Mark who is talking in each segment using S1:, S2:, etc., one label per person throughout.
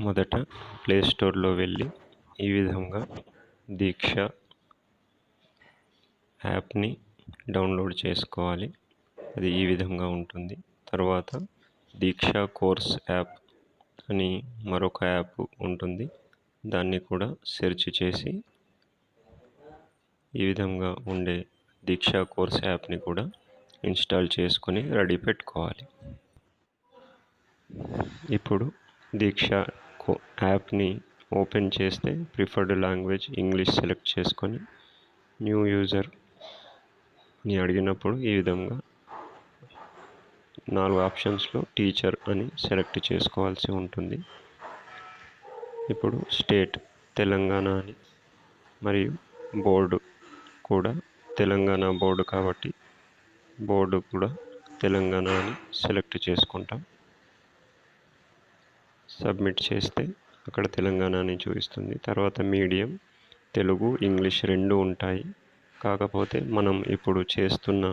S1: మొదట ప్లే స్టోర్లో వెళ్ళి ఈ విధంగా దీక్ష యాప్ని డౌన్లోడ్ చేసుకోవాలి. అది ఈ విధంగా ఉంటుంది. తర్వాత దీక్ష కోర్స్ యాప్ అని మరొక యాప్ ఉంటుంది. దాన్ని కూడా సెర్చ్ చేసి ఈ విధంగా ఉండే దీక్ష కోర్స్ యాప్ని కూడా ఇన్స్టాల్ చేసుకొని రెడీ పెట్టుకోవాలి. ఇప్పుడు దీక్ష యాప్ని ఓపెన్ చేస్తే ప్రిఫర్డ్ లాంగ్వేజ్ ఇంగ్లీష్ సెలెక్ట్ చేసుకొని న్యూ యూజర్ని అడిగినప్పుడు ఈ విధంగా 4 ఆప్షన్స్లో టీచర్ అని సెలెక్ట్ చేసుకోవాల్సి ఉంటుంది. ఇప్పుడు స్టేట్ తెలంగాణ అని మరియు బోర్డు కూడా తెలంగాణ బోర్డు కాబట్టి బోర్డు కూడా తెలంగాణ అని సెలెక్ట్ చేసుకుంటాం. సబ్మిట్ చేస్తే అక్కడ తెలంగాణ అని చూపిస్తుంది. తర్వాత మీడియం తెలుగు ఇంగ్లీష్ 2 ఉంటాయి. కాకపోతే మనం ఇప్పుడు చేస్తున్న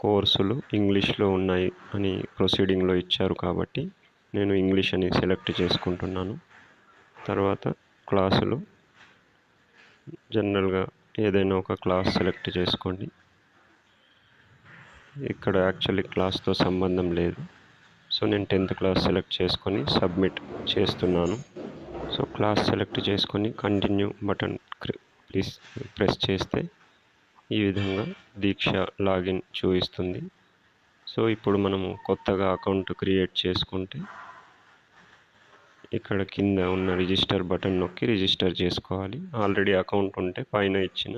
S1: కోర్సులు ఇంగ్లీష్లో ఉన్నాయి అని ప్రొసీడింగ్లో ఇచ్చారు కాబట్టి నేను ఇంగ్లీష్ అని సెలెక్ట్ చేసుకుంటున్నాను. తర్వాత క్లాసులు జనరల్గా ఏదైనా ఒక క్లాస్ సెలెక్ట్ చేసుకోండి. ఇక్కడ యాక్చువల్లీ క్లాస్తో సంబంధం లేదు. సో నేను 10th క్లాస్ సెలెక్ట్ చేసుకొని సబ్మిట్ చేస్తున్నాను. సో క్లాస్ సెలెక్ట్ చేసుకొని కంటిన్యూ బటన్ ప్రెస్ చేస్తే ఈ విధంగా దీక్ష లాగిన్ చూపిస్తుంది. సో ఇప్పుడు మనము కొత్తగా అకౌంట్ క్రియేట్ చేసుకుంటే ఇక్కడ కింద ఉన్న రిజిస్టర్ బటన్ నొక్కి రిజిస్టర్ చేసుకోవాలి. ఆల్రెడీ అకౌంట్ ఉంటే పైన ఇచ్చిన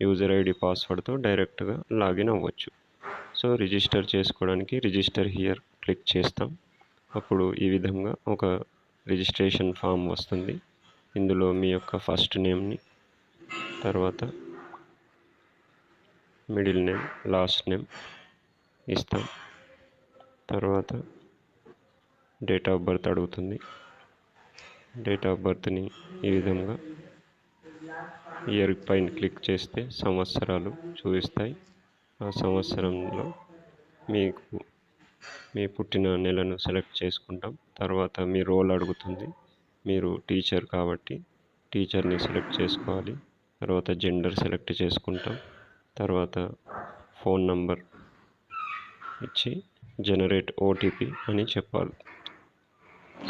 S1: యూజర్ ఐడి పాస్వర్డ్తో డైరెక్ట్గా లాగిన్ అవ్వచ్చు. సో రిజిస్టర్ చేసుకోవడానికి రిజిస్టర్ హియర్ క్లిక్ చేస్తాం. అప్పుడు ఈ విధంగా ఒక రిజిస్ట్రేషన్ ఫామ్ వస్తుంది. ఇందులో మీ యొక్క ఫస్ట్ నేమ్ని, తర్వాత మిడిల్ నేమ్, లాస్ట్ నేమ్ ఇస్తాం. తర్వాత డేట్ ఆఫ్ బర్త్ అడుగుతుంది. డేట్ ఆఫ్ బర్త్ని ఈ విధంగా ఇయర్ పైన క్లిక్ చేస్తే సంవత్సరాలు చూపిస్తాయి. ఆ సంవత్సరంలో మీ పుట్టిన నెలను సెలెక్ట్ చేసుకుంటాం. తర్వాత మీ రోల్ అడుగుతుంది. మీరు టీచర్ కాబట్టి టీచర్ని సెలెక్ట్ చేసుకోవాలి. తర్వాత జెండర్ సెలెక్ట్ చేసుకుంటాం. తర్వాత ఫోన్ నంబర్ ఇచ్చి జనరేట్ ఓటీపీ అని చెప్పాలి.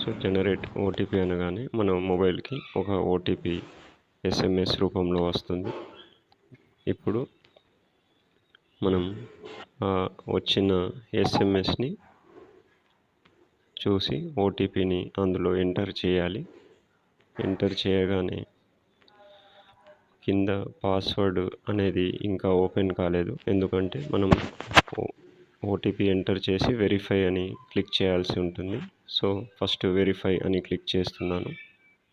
S1: సో జనరేట్ ఓటీపీ అనగానే మన మొబైల్కి ఒక ఓటీపీ SMS రూపంలో వస్తుంది. ఇప్పుడు మనం వచ్చిన SMSని చూసి ఓటీపీని అందులో ఎంటర్ చేయాలి. ఎంటర్ చేయగానే కింద పాస్వర్డ్ అనేది ఇంకా ఓపెన్ కాలేదు. ఎందుకంటే మనం ఓటీపీ ఎంటర్ చేసి వెరిఫై అని క్లిక్ చేయాల్సి ఉంటుంది. సో ఫస్ట్ వెరిఫై అని క్లిక్ చేస్తున్నాను.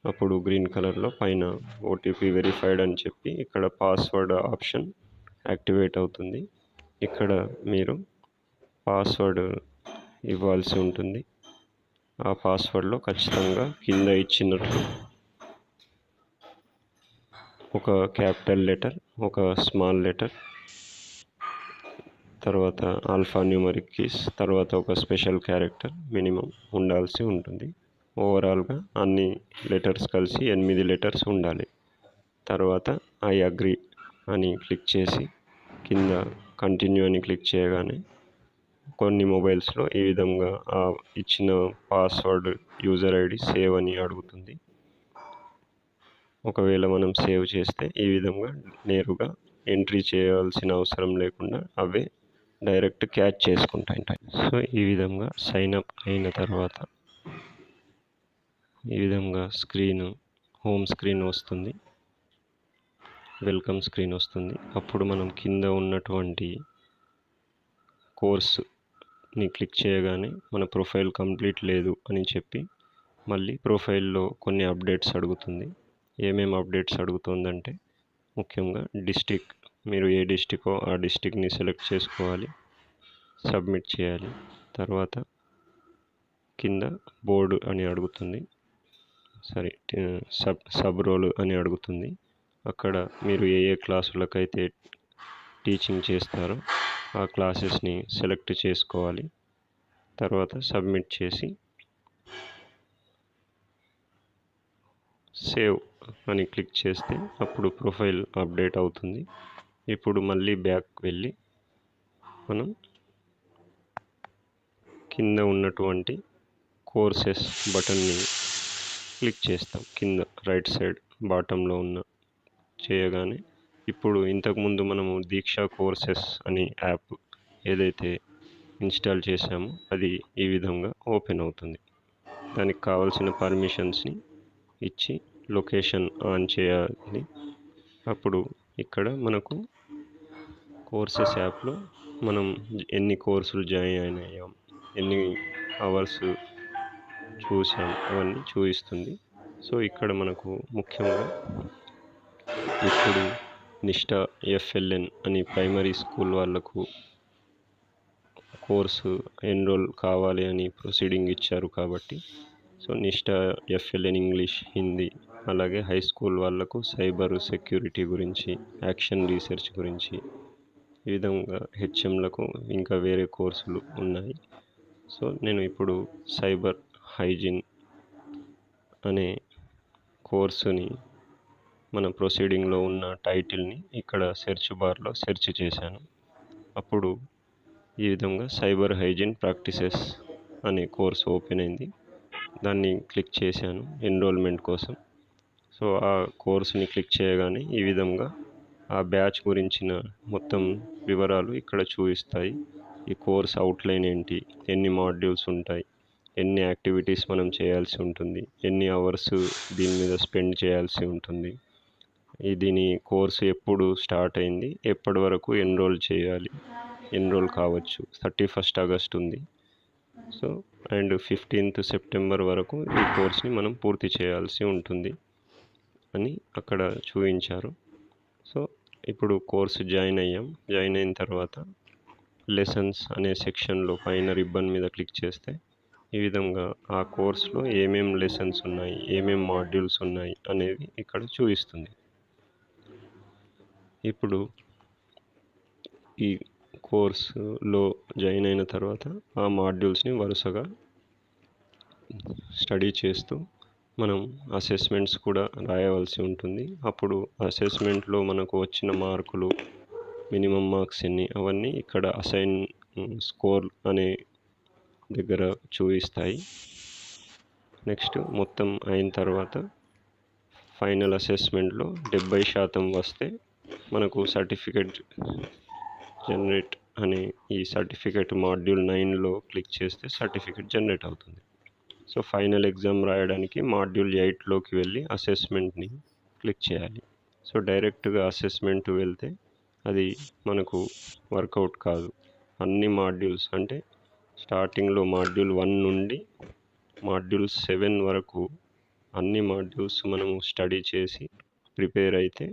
S1: అప్పుడు గ్రీన్ కలర్లో పైన ఓటీపీ వెరిఫైడ్ అని చెప్పి ఇక్కడ పాస్వర్డ్ ఆప్షన్ యాక్టివేట్ అవుతుంది. ఇక్కడ మీరు పాస్వర్డ్ ఇవ్వాల్సి ఉంటుంది. ఆ పాస్వర్డ్లో ఖచ్చితంగా కింద ఇచ్చినట్లు ఒక క్యాపిటల్ లెటర్, ఒక స్మాల్ లెటర్, తర్వాత ఆల్ఫా న్యూమరిక్ కీస్, తర్వాత ఒక స్పెషల్ క్యారెక్టర్ మినిమం ఉండాల్సి ఉంటుంది. ఓవరాల్గా అన్ని లెటర్స్ కలిసి 8 లెటర్స్ ఉండాలి. తర్వాత ఐ అగ్రీ అని క్లిక్ చేసి కింద కంటిన్యూ అని క్లిక్ చేయగానే కొన్ని మొబైల్స్లో ఈ విధంగా ఇచ్చిన పాస్వర్డ్ యూజర్ ఐడి సేవ్ అని అడుగుతుంది. ఒకవేళ మనం సేవ్ చేస్తే ఈ విధంగా నేరుగా ఎంట్రీ చేయాల్సిన అవసరం లేకుండా అవే డైరెక్ట్ క్యాచ్ చేసుకుంటాయి. సో ఈ విధంగా సైన్ అప్ అయిన తర్వాత ఈ విధంగా హోమ్ స్క్రీన్ వస్తుంది, వెల్కమ్ స్క్రీన్ వస్తుంది. అప్పుడు మనం కింద ఉన్నటువంటి కోర్స్ని క్లిక్ చేయగానే మన ప్రొఫైల్ కంప్లీట్ లేదు అని చెప్పి మళ్ళీ ప్రొఫైల్లో కొన్ని అప్డేట్స్ అడుగుతుంది. ఏమేమి అప్డేట్స్ అడుగుతుందంటే ముఖ్యంగా డిస్టిక్, మీరు ఏ డిస్టికో ఆ డిస్టిక్ని సెలెక్ట్ చేసుకోవాలి, సబ్మిట్ చేయాలి. తర్వాత కింద బోర్డు అని అడుగుతుంది, సబ్ రోల్ అని అడుగుతుంది. అక్కడ మీరు ఏ క్లాసులకైతే టీచింగ్ చేస్తారో ఆ క్లాసెస్ని సెలెక్ట్ చేసుకోవాలి. తర్వాత సబ్మిట్ చేసి సేవ్ అని క్లిక్ చేస్తే అప్పుడు ప్రొఫైల్ అప్డేట్ అవుతుంది. ఇప్పుడు మళ్ళీ బ్యాక్ వెళ్ళి మనం కింద ఉన్నటువంటి కోర్సెస్ బటన్ని క్లిక్ చేస్తాం. కింద రైట్ సైడ్ బాటంలో ఉన్న చేయగానే ఇప్పుడు ఇంతకుముందు మనము దీక్ష కోర్సెస్ అని యాప్ ఏదైతే ఇన్స్టాల్ చేసామో అది ఈ విధంగా ఓపెన్ అవుతుంది. దానికి కావాల్సిన పర్మిషన్స్ని ఇచ్చి లొకేషన్ ఆన్ చేయాలి. అప్పుడు ఇక్కడ మనకు కోర్సెస్ యాప్లో మనం ఎన్ని కోర్సులు జాయిన్ అయ్యాం, ఎన్ని అవర్స్ చూసాం అవన్నీ చూపిస్తుంది. సో ఇక్కడ మనకు ముఖ్యంగా ఇప్పుడు నిష్ఠ ఎఫ్ఎల్ఎన్ అని ప్రైమరీ స్కూల్ వాళ్ళకు కోర్సు ఎన్రోల్ కావాలి అని ప్రొసీడింగ్ ఇచ్చారు కాబట్టి సో నిష్ఠ ఎఫ్ఎల్ఎన్ ఇంగ్లీష్, హిందీ, అలాగే హై స్కూల్ వాళ్ళకు సైబర్ సెక్యూరిటీ గురించి, యాక్షన్ రీసెర్చ్ గురించి, ఈ విధంగా హెచ్ఎంలకు ఇంకా వేరే కోర్సులు ఉన్నాయి. సో నేను ఇప్పుడు సైబర్ హైజీన్ అనే కోర్సుని మన ప్రొసీడింగ్లో ఉన్న టైటిల్ని ఇక్కడ సెర్చ్ బార్లో సెర్చ్ చేశాను. అప్పుడు ఈ విధంగా సైబర్ హైజీన్ ప్రాక్టీసెస్ అనే కోర్స్ ఓపెన్ అయింది. దాన్ని క్లిక్ చేశాను ఎన్రోల్మెంట్ కోసం. సో ఆ కోర్సుని క్లిక్ చేయగానే ఈ విధంగా ఆ బ్యాచ్ గురించిన మొత్తం వివరాలు ఇక్కడ చూపిస్తాయి. ఈ కోర్స్ అవుట్లైన్ ఏంటి, ఎన్ని మాడ్యూల్స్ ఉంటాయి, ఎన్ని యాక్టివిటీస్ మనం చేయాల్సి ఉంటుంది, ఎన్ని అవర్స్ దీని మీద స్పెండ్ చేయాల్సి ఉంటుంది, దీని కోర్సు ఎప్పుడు స్టార్ట్ అయింది, ఎప్పటి వరకు ఎన్రోల్ కావచ్చు. 31st ఆగస్ట్ ఉంది. సో అండ్ 15th సెప్టెంబర్ వరకు ఈ కోర్స్ని మనం పూర్తి చేయాల్సి ఉంటుంది అని అక్కడ చూపించారు. సో ఇప్పుడు కోర్సు జాయిన్ అయ్యాం. జాయిన్ అయిన తర్వాత లెసన్స్ అనే సెక్షన్లో పైన రిబ్బన్ మీద క్లిక్ చేస్తే ఈ విధంగా ఆ కోర్సులో ఏమేం లెసన్స్ ఉన్నాయి, ఏమేం మాడ్యూల్స్ ఉన్నాయి అనేవి ఇక్కడ చూపిస్తుంది. ఇప్పుడు ఈ కోర్సులో జాయిన్ అయిన తర్వాత ఆ మాడ్యూల్స్ని వరుసగా స్టడీ చేస్తూ మనం అసెస్మెంట్స్ కూడా రాయవలసి ఉంటుంది. అప్పుడు అసెస్మెంట్లో మనకు వచ్చిన మార్కులు, మినిమం మార్క్స్ ఎన్ని, అవన్నీ ఇక్కడ అసైన్ స్కోర్ అనే దగ్గర చూపిస్తాయి. నెక్స్ట్ మొత్తం అయిన తర్వాత ఫైనల్ అసెస్మెంట్లో 70% వస్తే మనకు సర్టిఫికెట్ జనరేట్ అనే ఈ సర్టిఫికెట్ మాడ్యూల్ 9లో క్లిక్ చేస్తే సర్టిఫికెట్ జనరేట్ అవుతుంది. సో ఫైనల్ ఎగ్జామ్ రాయడానికి మాడ్యూల్ 8లోకి వెళ్ళి అసెస్మెంట్ని క్లిక్ చేయాలి. సో డైరెక్ట్గా అసెస్మెంట్ వెళ్తే అది మనకు వర్కౌట్ కాదు. అన్ని మాడ్యూల్స్ అంటే స్టార్టింగ్లో మాడ్యూల్ 1 నుండి మాడ్యూల్ 7 వరకు అన్ని మాడ్యూల్స్ మనము స్టడీ చేసి ప్రిపేర్ అయితే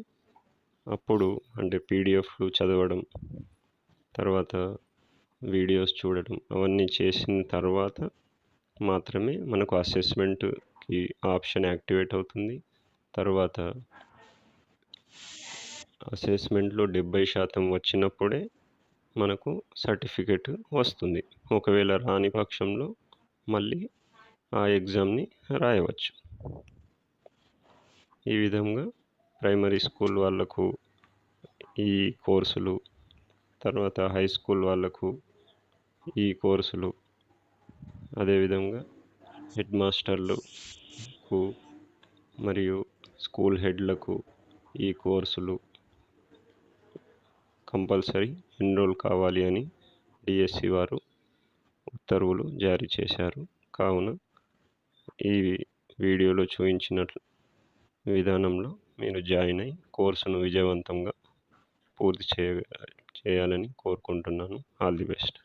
S1: అప్పుడు అంటే పీడిఎఫ్లు చదవడం, తర్వాత వీడియోస్ చూడడం, అవన్నీ చేసిన తర్వాత మాత్రమే మనకు అసెస్మెంట్కి ఆప్షన్ యాక్టివేట్ అవుతుంది. తర్వాత అసెస్మెంట్లో 70% వచ్చినప్పుడే మనకు సర్టిఫికెట్ వస్తుంది. ఒకవేళ రాని పక్షంలో మళ్ళీ ఆ ఎగ్జామ్ని రాయవచ్చు. ఈ విధంగా ప్రైమరీ స్కూల్ వాళ్ళకు ఈ కోర్సులు, తర్వాత హై స్కూల్ వాళ్ళకు ఈ కోర్సులు, అదేవిధంగా హెడ్ మాస్టర్లకు మరియు స్కూల్ హెడ్లకు ఈ కోర్సులు కంపల్సరీ ఎన్రోల్ కావాలి అని డిఎస్సి వారు ఉత్తర్వులు జారీ చేశారు. కావున ఈ వీడియోలో చూపించిన విధానంలో మీరు జాయిన్ అయ్యి కోర్సును విజయవంతంగా పూర్తి చేయాలని కోరుకుంటున్నాను. All the best.